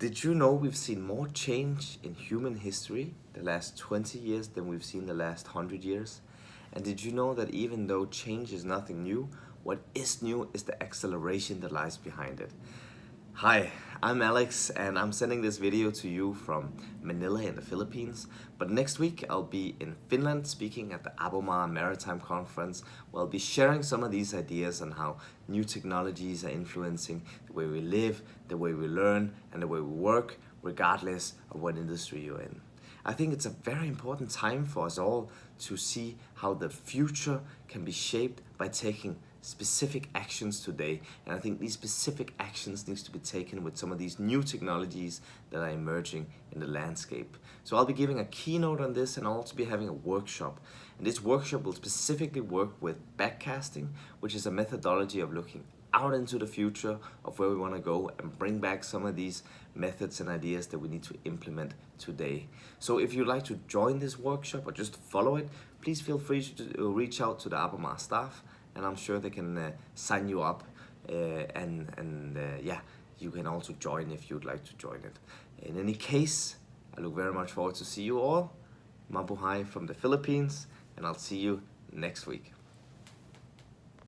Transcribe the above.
Did you know we've seen more change in human history the last 20 years than we've seen the last 100 years? And did you know that even though change is nothing new, what is new is the acceleration that lies behind it? Hi, I'm Alex and I'm sending this video to you from Manila in the Philippines. But next week I'll be in Finland speaking at the Alabama Maritime Conference, where I'll be sharing some of these ideas on how new technologies are influencing the way we live, the way we learn, and the way we work, regardless of what industry you're in. I think it's a very important time for us all to see how the future can be shaped by taking specific actions today, and I think these specific actions needs to be taken with some of these new technologies that are emerging in the landscape. So I'll be giving a keynote on this, and I'll also be having a workshop, and this workshop will specifically work with backcasting, which is a methodology of looking out into the future of where we want to go and bring back some of these methods and ideas that we need to implement today. So if you'd like to join this workshop or just follow it, please feel free to reach out to the Alabama staff, and I'm sure they can sign you up, yeah, you can also join if you'd like to join it. In any case, I look very much forward to see you all. Mabuhay from the Philippines, and I'll see you next week.